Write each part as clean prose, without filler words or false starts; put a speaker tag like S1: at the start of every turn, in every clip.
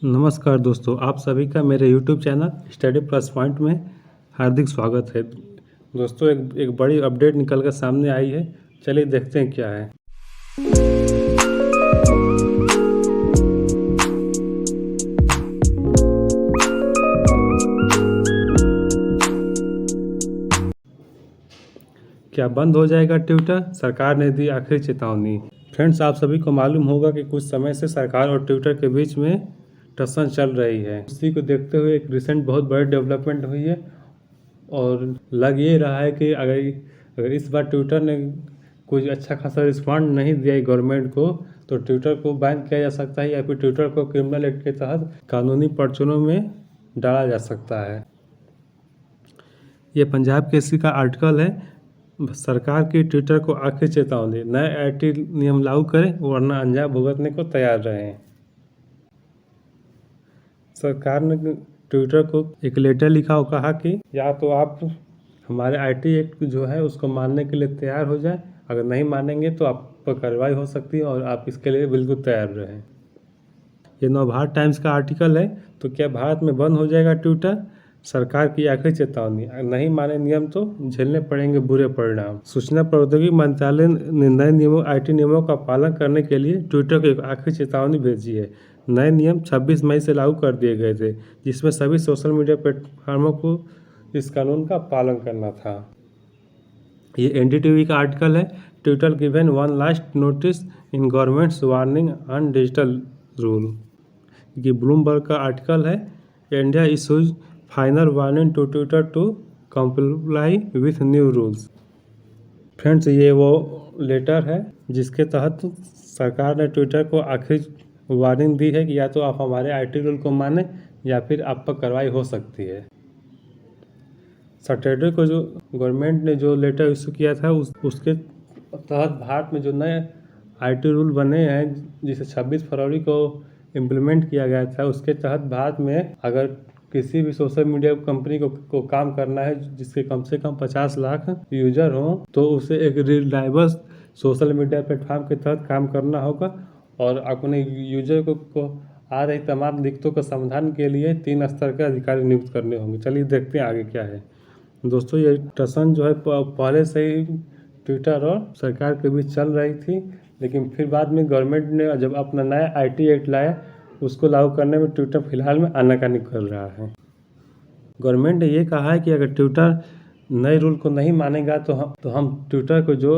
S1: नमस्कार दोस्तों, आप सभी का मेरे YouTube channel study plus point में हार्दिक स्वागत है। दोस्तों एक बड़ी अपडेट निकल कर सामने आई है। चलिए देखते हैं क्या है। क्या बंद हो जाएगा ट्विटर? सरकार ने दी आखिरी चेतावनी। फ्रेंड्स, आप सभी को मालूम होगा कि कुछ समय से सरकार और ट्विटर के बीच में टसन चल रही है। इसी को देखते हुए एक रिसेंट बहुत बड़ी डेवलपमेंट हुई है और लग ये रहा है कि अगर इस बार ट्विटर ने कुछ अच्छा खासा रिस्पॉन्ड नहीं दिया गवर्नमेंट को, तो ट्विटर को बैन किया जा सकता है या फिर ट्विटर को क्रिमिनल एक्ट के तहत कानूनी पर्चनों में डाला जा सकता है। ये पंजाब केसरी का आर्टिकल है। सरकार की ट्विटर को आखिरी चेतावनी, नए आईटी नियम लागू करें वरना अंजाम भुगतने को तैयार रहें। सरकार ने ट्विटर को एक लेटर लिखा और कहा कि या तो आप हमारे आईटी एक्ट जो है उसको मानने के लिए तैयार हो जाए, अगर नहीं मानेंगे तो आप पर कार्रवाई हो सकती है और आप इसके लिए बिल्कुल तैयार रहें। ये नवभारत टाइम्स का आर्टिकल है। तो क्या भारत में बंद हो जाएगा ट्विटर? सरकार की आखिरी चेतावनी, नहीं माने नियम तो झेलने पड़ेंगे बुरे परिणाम। सूचना प्रौद्योगिकी मंत्रालय ने नए नियमों आईटी नियमों का पालन करने के लिए ट्विटर को एक आखिरी चेतावनी भेजी है। नए नियम 26 मई से लागू कर दिए गए थे, जिसमें सभी सोशल मीडिया प्लेटफॉर्मों को इस कानून का पालन करना था। ये एनडीटीवी का आर्टिकल है। Twitter given one last notice in government's warning on digital rule. ये ब्लूमबर्ग का आर्टिकल है। India issues final warning to Twitter to comply with new rules. Friends, ये वो लेटर है जिसके तहत सरकार ने ट्विटर को आखिरी वार्निंग दी है कि या तो आप हमारे आईटी रूल को माने या फिर आप पर कार्रवाई हो सकती है। सैटरडे को जो गवर्नमेंट ने जो लेटर इशू किया था उसके तहत भारत में जो नए आईटी रूल बने हैं, जिसे 26 फरवरी को इम्प्लीमेंट किया गया था, उसके तहत भारत में अगर किसी भी सोशल मीडिया कंपनी को काम करना है जिसके कम से कम 50 लाख यूजर हों, तो उसे एक रिलायबल सोशल मीडिया प्लेटफॉर्म के तहत काम करना होगा और अपने यूजर को आ रही तमाम दिक्कतों का समाधान के लिए 3 स्तर के अधिकारी नियुक्त करने होंगे। चलिए देखते हैं आगे क्या है। दोस्तों, ये टसन जो है पहले से ही ट्विटर और सरकार के बीच चल रही थी, लेकिन फिर बाद में गवर्नमेंट ने जब अपना नया आईटी एक्ट लाया, उसको लागू करने में ट्विटर फिलहाल में आनाकानी कर रहा है। गवर्नमेंट ने ये कहा है कि अगर ट्विटर नए रूल को नहीं मानेगा तो हम ट्विटर को जो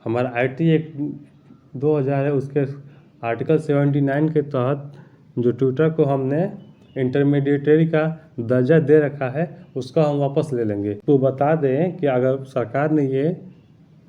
S1: हमारा आईटी एक्ट 2000 है उसके आर्टिकल 79 के तहत जो ट्विटर को हमने इंटरमीडिएटरी का दर्जा दे रखा है उसका हम वापस ले लेंगे। तो बता दें कि अगर सरकार ने ये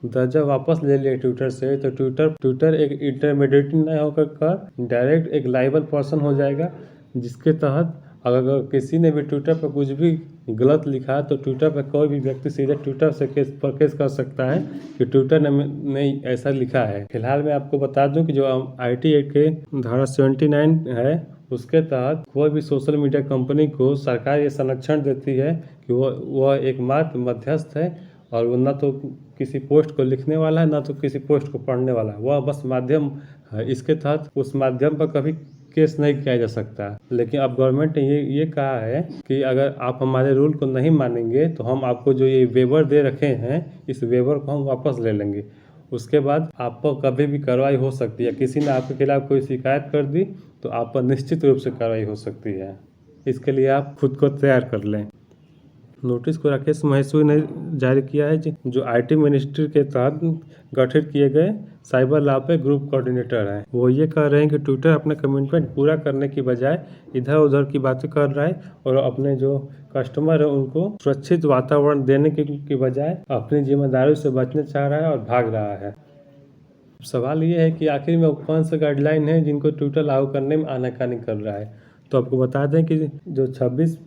S1: दर्जा वापस ले लिया ट्विटर से, तो ट्विटर एक इंटरमीडिएट नहीं होकर डायरेक्ट एक लायबल पर्सन हो जाएगा, जिसके तहत अगर किसी ने भी ट्विटर पर कुछ भी गलत लिखा तो ट्विटर पर कोई भी व्यक्ति सीधे ट्विटर से केस कर सकता है कि ट्विटर ने ऐसा लिखा है। फिलहाल मैं आपको बता दूं कि जो आईटी एक्ट के धारा 79 है उसके तहत कोई भी सोशल मीडिया कंपनी को सरकार ये संरक्षण देती है कि वह एकमात्र मध्यस्थ है और वो न तो किसी पोस्ट को लिखने वाला है न तो किसी पोस्ट को पढ़ने वाला है, वह बस माध्यम है। इसके तहत उस माध्यम पर कभी केस नहीं किया जा सकता। लेकिन अब गवर्नमेंट ने ये कहा है कि अगर आप हमारे रूल को नहीं मानेंगे तो हम आपको जो ये वेवर दे रखे हैं, इस वेवर को हम वापस ले लेंगे। उसके बाद आप पर कभी भी कार्रवाई हो सकती है। किसी ने आपके खिलाफ कोई शिकायत कर दी तो आप पर निश्चित रूप से कार्रवाई हो सकती है। इसके लिए आप खुद को तैयार कर लें। नोटिस को राकेश महेश्वरी ने जारी किया है, जो आईटी मिनिस्ट्री के तहत गठित किए गए साइबर लॉ पे ग्रुप कोऑर्डिनेटर हैं। वो ये कह रहे हैं कि ट्विटर अपने कमिटमेंट पूरा करने की बजाय इधर उधर की बातें कर रहा है और अपने जो कस्टमर है उनको सुरक्षित वातावरण देने की बजाय अपनी जिम्मेदारी से बचने चाह रहा है और भाग रहा है। सवाल ये है कि आखिर में कौन सा गाइडलाइन है जिनको ट्विटर लागू करने में आनाकानी कर रहा है। तो आपको बता दें कि जो 26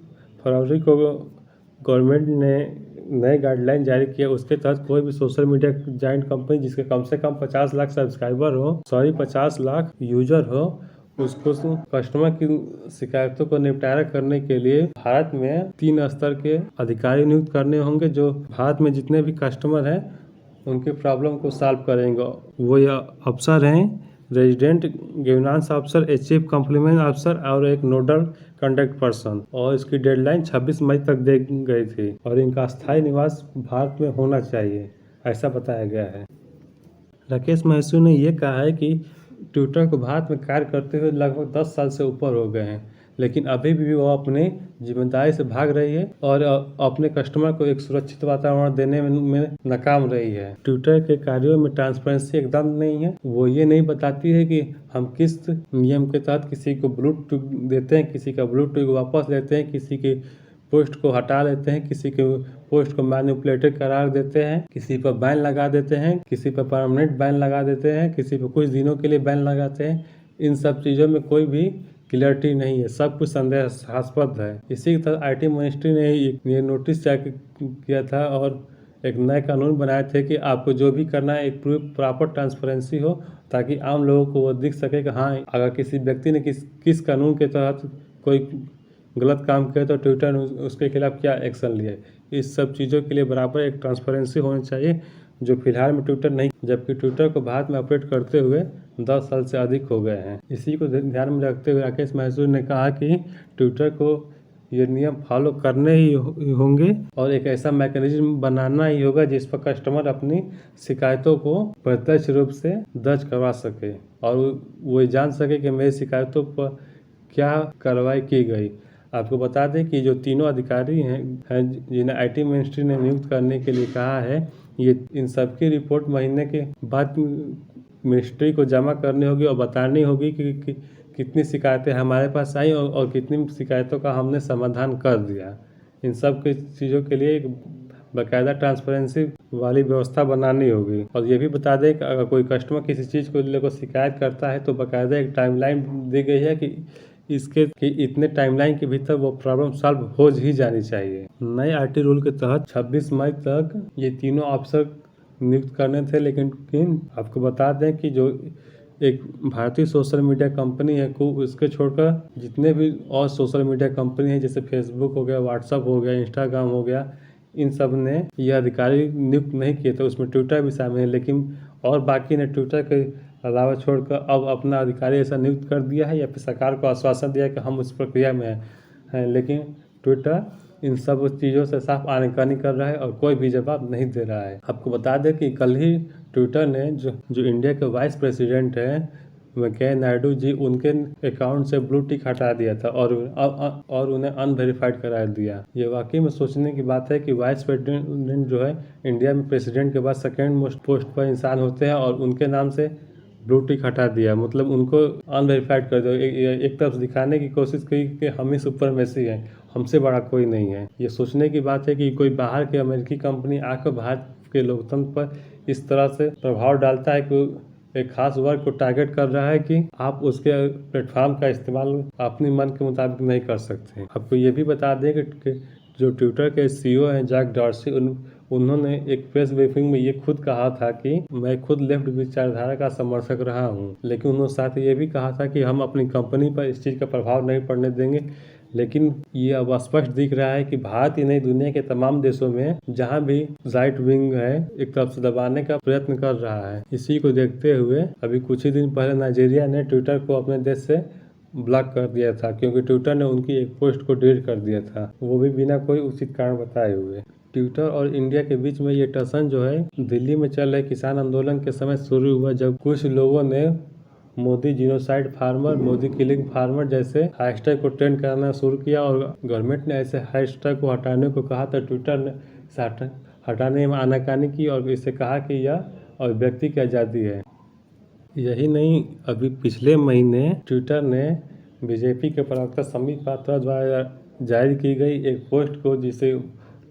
S1: फरवरी को गवर्नमेंट ने नए गाइडलाइन जारी किया, उसके तहत कोई भी सोशल मीडिया जाइंट कंपनी जिसके कम से कम 50 लाख सब्सक्राइबर हो, 50 लाख यूजर हो, उसको कस्टमर की शिकायतों को निपटारा करने के लिए भारत में 3 स्तर के अधिकारी नियुक्त करने होंगे, जो भारत में जितने भी कस्टमर हैं उनके प्रॉब्लम को सॉल्व करेंगे। वो ये अफसर हैं resident governance officer, a chief compliment officer और एक नोडल कॉन्टैक्ट पर्सन। और इसकी डेडलाइन 26 मई तक दी गई थी और इनका स्थायी निवास भारत में होना चाहिए, ऐसा बताया गया है। राकेश महसूर ने यह कहा है कि ट्विटर को भारत में कार्य करते हुए लगभग 10 साल से ऊपर हो गए हैं, लेकिन अभी भी वो अपनी जिम्मेदारी से भाग रही है और अपने कस्टमर को एक सुरक्षित वातावरण देने में नाकाम रही है। ट्विटर के कार्यों में ट्रांसपेरेंसी एकदम नहीं है। वो ये नहीं बताती है कि हम किस नियम के तहत किसी को ब्लू टिक देते हैं, किसी का ब्लू टिक वापस लेते हैं, किसी के पोस्ट को हटा लेते हैं, किसी के पोस्ट को मैनिपुलेटेड करार देते हैं, किसी पर बैन लगा देते हैं, किसी पर परमानेंट बैन लगा देते हैं, किसी पर कुछ दिनों के लिए बैन लगाते हैं। इन सब चीज़ों में कोई भी क्लियरिटी नहीं है, सब कुछ संदेहास्पद है। इसी की तरह IT मिनिस्ट्री ने ये नोटिस जारी किया था और एक नए कानून बनाए थे कि आपको जो भी करना है एक प्रॉपर ट्रांसपेरेंसी हो, ताकि आम लोगों को वो दिख सके कि हाँ, अगर किसी व्यक्ति ने किस कानून के तहत कोई गलत काम किया तो ट्विटर ने उसके खिलाफ क्या एक्शन लिया। इस सब चीज़ों के लिए बराबर एक ट्रांसपेरेंसी होनी चाहिए, जो फिलहाल में ट्विटर नहीं, जबकि ट्विटर को भारत में ऑपरेट करते हुए 10 साल से अधिक हो गए हैं। इसी को ध्यान में रखते हुए राकेश महसूर ने कहा कि ट्विटर को ये नियम फॉलो करने ही होंगे और एक ऐसा मैकेनिज्म बनाना ही होगा जिस पर कस्टमर अपनी शिकायतों को प्रत्यक्ष रूप से दर्ज करवा सके और वो जान सके कि मेरी शिकायतों पर क्या कार्रवाई की गई। आपको बता दें कि जो तीनों अधिकारी हैं जिन्हें IT मिनिस्ट्री ने नियुक्त करने के लिए कहा है, ये इन सबकी रिपोर्ट महीने के बाद मिनिस्ट्री को जमा करनी होगी और बतानी होगी कि कितनी शिकायतें हमारे पास आई और कितनी शिकायतों का हमने समाधान कर दिया। इन सब की चीज़ों के लिए एक बाकायदा ट्रांसपेरेंसी वाली व्यवस्था बनानी होगी। और ये भी बता दें कि अगर कोई कस्टमर किसी चीज़ को लेकर शिकायत करता है तो बाकायदा एक टाइमलाइन दी गई है कि इतने टाइमलाइन के भीतर वो प्रॉब्लम सॉल्व हो ही जानी चाहिए। नए IT रूल के तहत 26 मई तक ये तीनों अफसर नियुक्त करने थे, लेकिन आपको बता दें कि जो एक भारतीय सोशल मीडिया कंपनी है को उसके छोड़कर जितने भी और सोशल मीडिया कंपनी है जैसे फेसबुक हो गया, व्हाट्सअप हो गया, इंस्टाग्राम हो गया, इन सब ने यह अधिकारी नियुक्त नहीं किए थे। उसमें ट्विटर भी शामिल है, लेकिन और बाकी ने ट्विटर के अलावा छोड़कर अब अपना अधिकारी ऐसा नियुक्त कर दिया है या फिर सरकार को आश्वासन दिया है कि हम उस प्रक्रिया में हैं, लेकिन ट्विटर इन सब चीज़ों से साफ आनाकानी कर रहा है और कोई भी जवाब नहीं दे रहा है। आपको बता दें कि कल ही ट्विटर ने जो इंडिया के वाइस प्रेसिडेंट हैं वेंकैया नायडू जी, उनके अकाउंट से ब्लू टिक हटा दिया था और उन्हें अनवेरीफाइड करा दिया। ये वाकई में सोचने की बात है कि वाइस प्रेसिडेंट जो है इंडिया में प्रेसिडेंट के बाद सेकेंड मोस्ट पोस्ट पर इंसान होते हैं और उनके नाम से ब्लू टिक हटा दिया, मतलब उनको अनवेरीफाइड कर दो। एक तरफ दिखाने की कोशिश की कि हम ही सुपरमेसी हैं, हमसे बड़ा कोई नहीं है। ये सोचने की बात है कि कोई बाहर की अमेरिकी कंपनी आकर भारत के लोकतंत्र पर इस तरह से प्रभाव डालता है कि एक खास वर्ग को टारगेट कर रहा है कि आप उसके प्लेटफॉर्म का इस्तेमाल अपनी मन के मुताबिक नहीं कर सकते। आपको ये भी बता दें कि जो ट्विटर के CEO हैं जैक डॉर्सी, उन्होंने एक प्रेस ब्रीफिंग में ये खुद कहा था कि मैं खुद लेफ्ट विचारधारा का समर्थक रहा हूँ, लेकिन उन्होंने साथ ये भी कहा था कि हम अपनी कंपनी पर इस चीज़ का प्रभाव नहीं पड़ने देंगे। लेकिन ये अब स्पष्ट दिख रहा है कि भारत ही नहीं, दुनिया के तमाम देशों में जहां भी राइट विंग है एक तरफ से दबाने का प्रयत्न कर रहा है। इसी को देखते हुए अभी कुछ ही दिन पहले नाइजीरिया ने ट्विटर को अपने देश से ब्लॉक कर दिया था, क्योंकि ट्विटर ने उनकी एक पोस्ट को डिलीट कर दिया था, वो भी बिना कोई उचित कारण बताए हुए। ट्विटर और इंडिया के बीच में ये टसन जो है दिल्ली में चल रहे किसान आंदोलन के समय शुरू हुआ, जब कुछ लोगों ने Modi genocide farmer, Modi killing farmer जैसे हैशटैग को ट्रेंड करना शुरू किया और गवर्नमेंट ने ऐसे हैशटैग को हटाने को कहा तो ट्विटर ने इसे हटाने में आनाकानी की और इसे कहा कि यह अभिव्यक्ति की आज़ादी है। यही नहीं, अभी पिछले महीने ट्विटर ने बीजेपी के प्रवक्ता संबित पात्रा द्वारा जारी की गई एक पोस्ट को, जिसे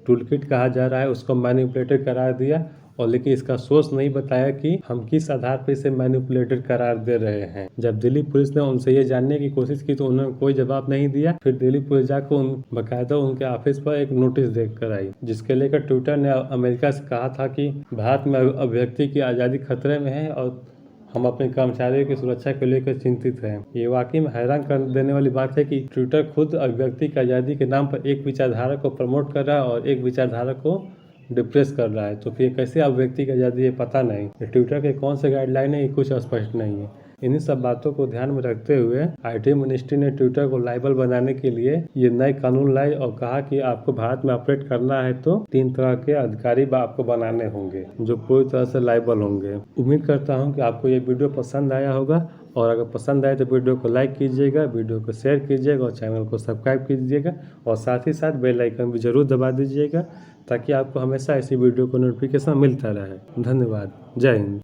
S1: टूलकिट कहा जा रहा है, उसको मैनिपुलेटेड करार दिया और लेकिन इसका सोर्स नहीं बताया कि हम किस आधार पर इसे मैनिपुलेटेड करार दे रहे हैं। जब दिल्ली पुलिस ने उनसे ये जानने की कोशिश की तो उन्होंने कोई जवाब नहीं दिया। फिर दिल्ली पुलिस जाकर बाकायदा उनके ऑफिस पर एक नोटिस देख कर आई, जिसके लेकर ट्विटर ने अमेरिका से कहा था कि भारत में अभिव्यक्ति की आज़ादी खतरे में है और हम अपने कर्मचारियों की सुरक्षा को लेकर चिंतित हैं। ये वाकई में हैरान कर देने वाली बात है कि ट्विटर खुद अभिव्यक्ति की आज़ादी के नाम पर एक विचारधारा को प्रमोट कर रहा है और एक विचारधारा को डिप्रेस कर रहा है। तो फिर कैसे अभिव्यक्ति की आज़ादी है, पता नहीं। ट्विटर के कौन से गाइडलाइन है ये कुछ स्पष्ट नहीं है। इन्हीं सब बातों को ध्यान में रखते हुए IT मिनिस्ट्री ने ट्विटर को लायबल बनाने के लिए ये नए कानून लाए और कहा कि आपको भारत में ऑपरेट करना है तो 3 तरह के अधिकारी आपको बनाने होंगे जो पूरी तरह से लायबल होंगे। उम्मीद करता हूँ कि आपको ये वीडियो पसंद आया होगा, और अगर पसंद आए तो वीडियो को लाइक कीजिएगा, वीडियो को शेयर कीजिएगा और चैनल को सब्सक्राइब कीजिएगा, और साथ ही साथ बेल आइकन भी जरूर दबा दीजिएगा ताकि आपको हमेशा ऐसी वीडियो को नोटिफिकेशन मिलता रहे। धन्यवाद। जय हिंद।